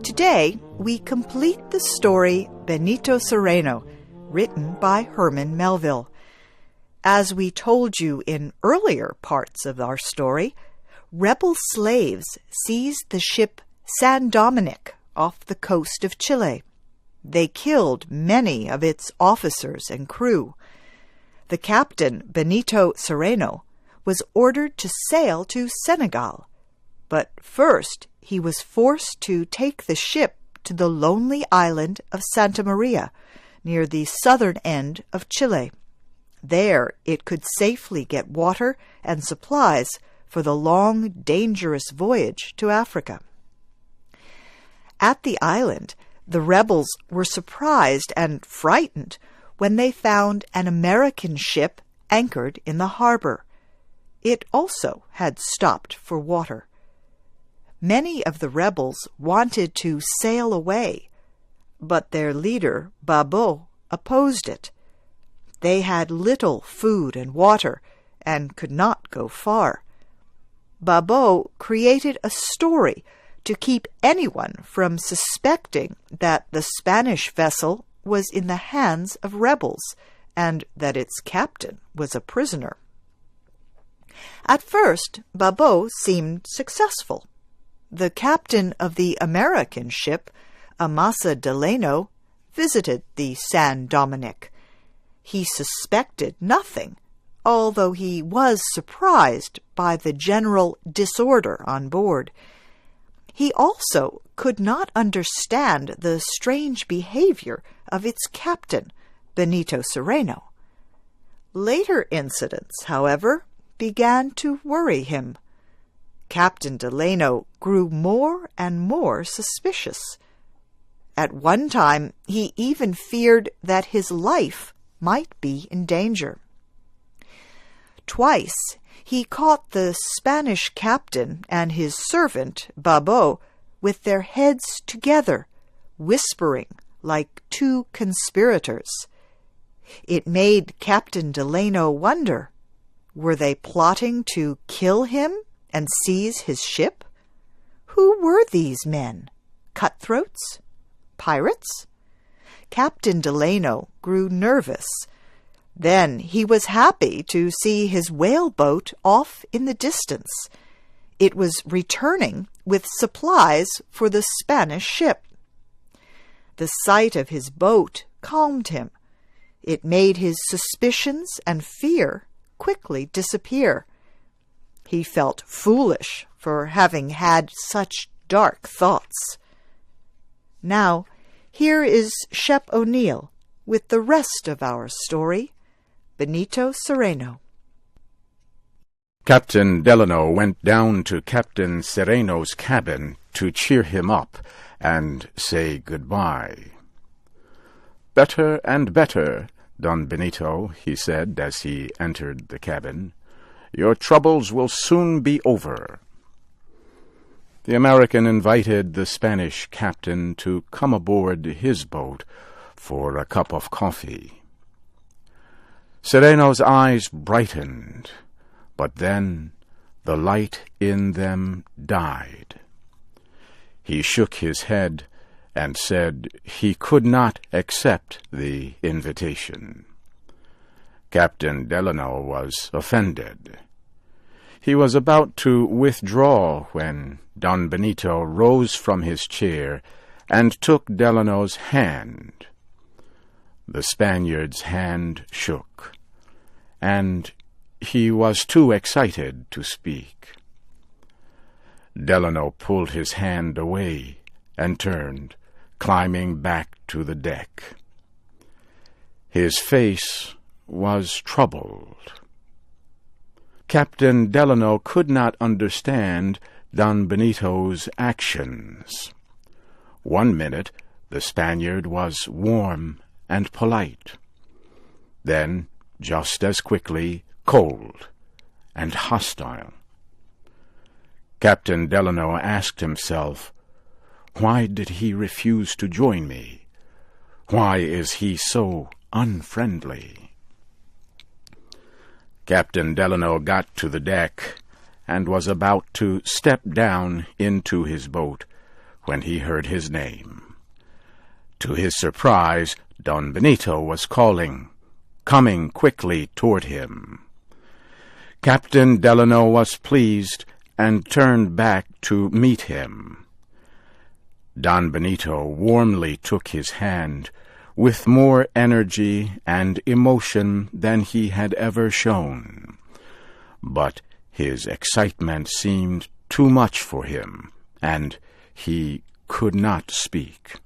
Today, we complete the story Benito Cereno, written by Herman Melville. As we told you in earlier parts of our story, rebel slaves seized the ship San Dominic off the coast of Chile. They killed many of its officers and crew. The captain, Benito Cereno, was ordered to sail to Senegal, but first he was forced to take the ship to the lonely island of Santa Maria, near the southern end of Chile. There it could safely get water and supplies for the long, dangerous voyage to Africa. At the island, the rebels were surprised and frightened when they found an American ship anchored in the harbor. It also had stopped for water. Many of the rebels wanted to sail away, but their leader, Babo, opposed it. They had little food and water and could not go far. Babo created a story to keep anyone from suspecting that the Spanish vessel was in the hands of rebels and that its captain was a prisoner. At first, Babo seemed successful. The captain of the American ship, Amasa Delano, visited the San Dominic. He suspected nothing, although he was surprised by the general disorder on board. He also could not understand the strange behavior of its captain, Benito Cereno. Later incidents, however, began to worry him. Captain Delano grew more and more suspicious. At one time, he even feared that his life might be in danger. Twice, he caught the Spanish captain and his servant, Babo, with their heads together, whispering like two conspirators. It made Captain Delano wonder, were they plotting to kill him and seize his ship? Who were these men? Cutthroats? Pirates? Captain Delano grew nervous. Then he was happy to see his whaleboat off in the distance. It was returning with supplies for the Spanish ship. The sight of his boat calmed him. It made his suspicions and fear quickly disappear. He felt foolish for having had such dark thoughts. Now, here is Shep O'Neill with the rest of our story, Benito Cereno. Captain Delano went down to Captain Cereno's cabin to cheer him up and say goodbye. "Better and better, Don Benito," he said as he entered the cabin. "Your troubles will soon be over." The American invited the Spanish captain to come aboard his boat for a cup of coffee. Cereno's eyes brightened, but then the light in them died. He shook his head and said he could not accept the invitation. Captain Delano was offended. He was about to withdraw when Don Benito rose from his chair and took Delano's hand. The Spaniard's hand shook, and he was too excited to speak. Delano pulled his hand away and turned, climbing back to the deck. His face was troubled. Captain Delano could not understand Don Benito's actions. One minute the Spaniard was warm and polite. Then, just as quickly, cold and hostile. Captain Delano asked himself, "Why did he refuse to join me? Why is he so unfriendly?" Captain Delano got to the deck and was about to step down into his boat when he heard his name. To his surprise, Don Benito was calling, coming quickly toward him. Captain Delano was pleased and turned back to meet him. Don Benito warmly took his hand, with more energy and emotion than he had ever shown. But his excitement seemed too much for him, and he could not speak.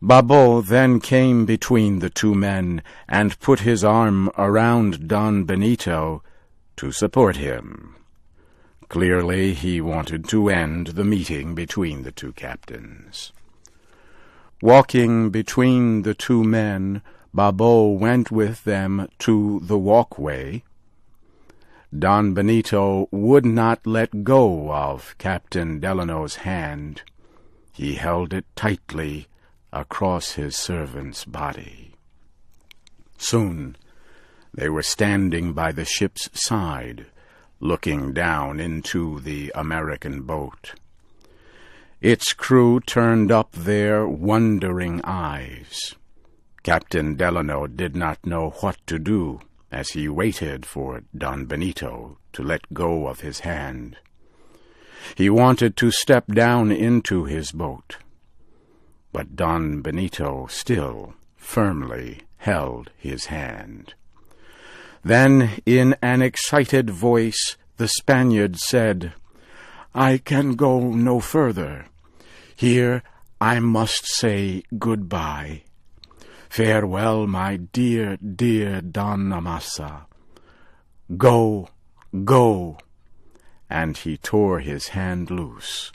Babo then came between the two men and put his arm around Don Benito to support him. Clearly he wanted to end the meeting between the two captains. Walking between the two men, Babo went with them to the walkway. Don Benito would not let go of Captain Delano's hand. He held it tightly across his servant's body. Soon they were standing by the ship's side, looking down into the American boat. Its crew turned up their wondering eyes. Captain Delano did not know what to do as he waited for Don Benito to let go of his hand. He wanted to step down into his boat, but Don Benito still firmly held his hand. Then, in an excited voice, the Spaniard said, "I can go no further. Here I must say goodbye. Farewell, my dear, dear Don Amasa. Go, go." And he tore his hand loose.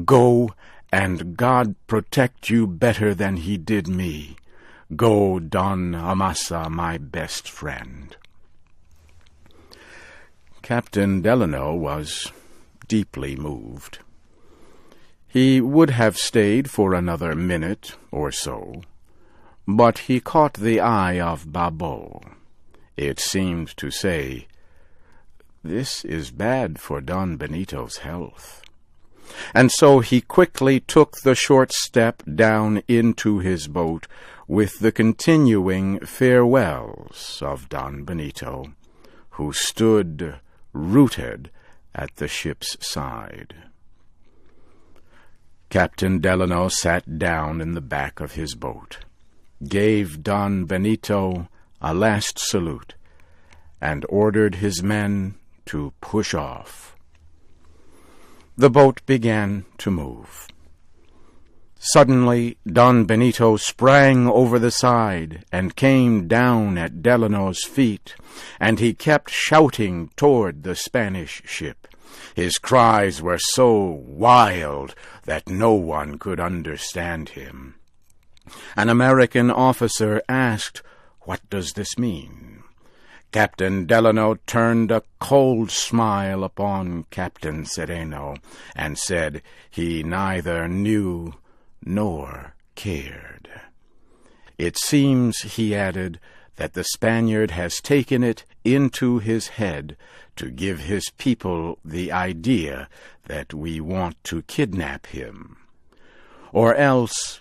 "Go, and God protect you better than he did me. Go, Don Amasa, my best friend." Captain Delano was deeply moved. He would have stayed for another minute or so, but he caught the eye of Babo. It seemed to say, "This is bad for Don Benito's health." And so he quickly took the short step down into his boat with the continuing farewells of Don Benito, who stood rooted at the ship's side. Captain Delano sat down in the back of his boat, gave Don Benito a last salute, and ordered his men to push off. The boat began to move. Suddenly Don Benito sprang over the side and came down at Delano's feet, and he kept shouting toward the Spanish ship. His cries were so wild that no one could understand him. An American officer asked, "What does this mean?" Captain Delano turned a cold smile upon Captain Cereno and said he neither knew nor cared. "It seems," he added, "that the Spaniard has taken it into his head to give his people the idea that we want to kidnap him. Or else—"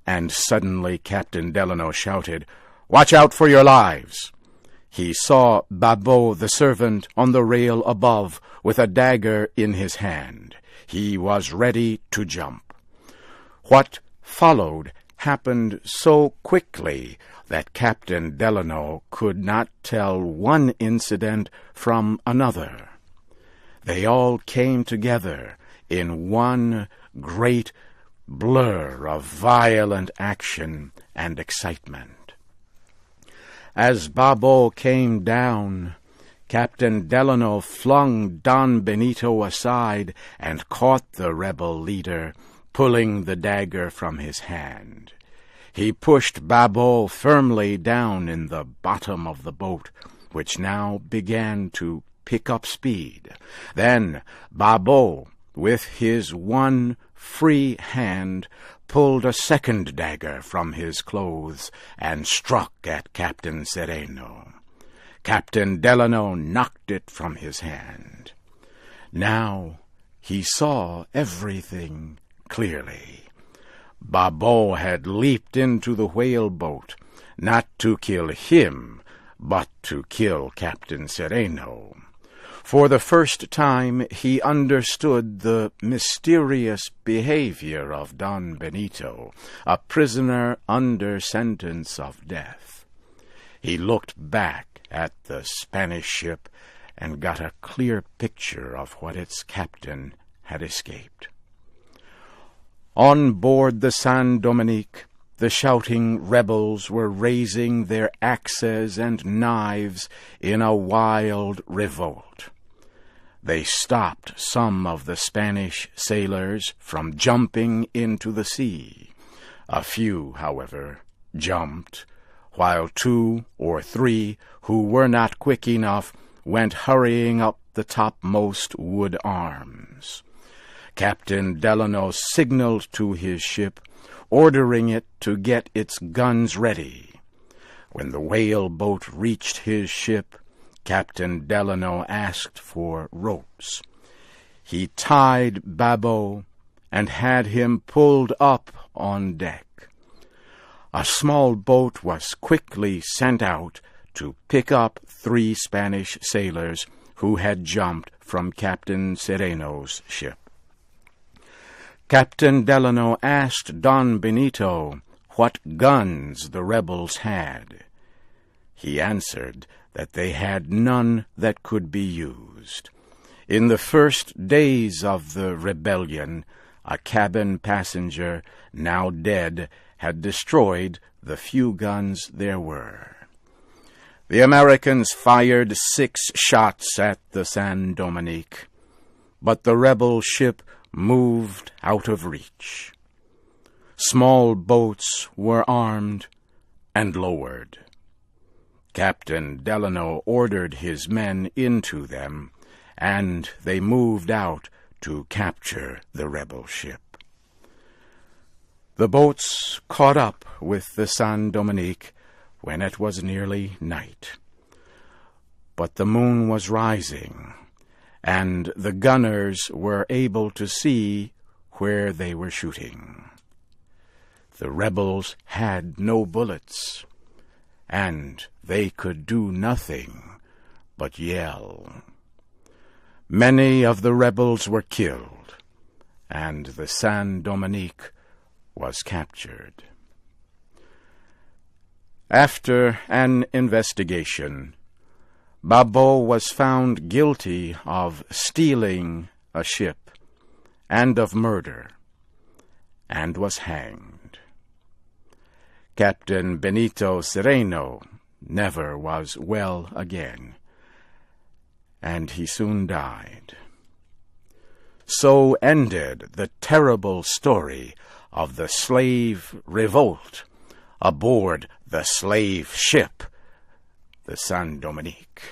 And suddenly Captain Delano shouted, "Watch out for your lives!" He saw Babo the servant on the rail above with a dagger in his hand. He was ready to jump. What followed happened so quickly that Captain Delano could not tell one incident from another. They all came together in one great blur of violent action and excitement. As Babo came down, Captain Delano flung Don Benito aside and caught the rebel leader, pulling the dagger from his hand. He pushed Babo firmly down in the bottom of the boat, which now began to pick up speed. Then Babo, with his one free hand, pulled a second dagger from his clothes and struck at Captain Cereno. Captain Delano knocked it from his hand. Now he saw everything clearly. Babo had leaped into the whale-boat, not to kill him, but to kill Captain Cereno. For the first time he understood the mysterious behavior of Don Benito, a prisoner under sentence of death. He looked back at the Spanish ship and got a clear picture of what its captain had escaped. On board the San Dominique, the shouting rebels were raising their axes and knives in a wild revolt. They stopped some of the Spanish sailors from jumping into the sea. A few, however, jumped, while 2 or 3 who were not quick enough went hurrying up the topmost wood arms. Captain Delano signaled to his ship, ordering it to get its guns ready. When the whale-boat reached his ship, Captain Delano asked for ropes. He tied Babo and had him pulled up on deck. A small boat was quickly sent out to pick up 3 Spanish sailors who had jumped from Captain Cereno's ship. Captain Delano asked Don Benito what guns the rebels had. He answered that they had none that could be used. In the first days of the rebellion, a cabin passenger, now dead, had destroyed the few guns there were. The Americans fired 6 shots at the San Dominique, but the rebel ship moved out of reach. Small boats were armed and lowered. Captain Delano ordered his men into them, and they moved out to capture the rebel ship. The boats caught up with the San Dominique when it was nearly night. But the moon was rising, and the gunners were able to see where they were shooting. The rebels had no bullets, and they could do nothing but yell. Many of the rebels were killed, and the San Dominique was captured. After an investigation, Babo was found guilty of stealing a ship and of murder, and was hanged. Captain Benito Cereno never was well again, and he soon died. So ended the terrible story of the slave revolt aboard the slave ship, the San Dominique.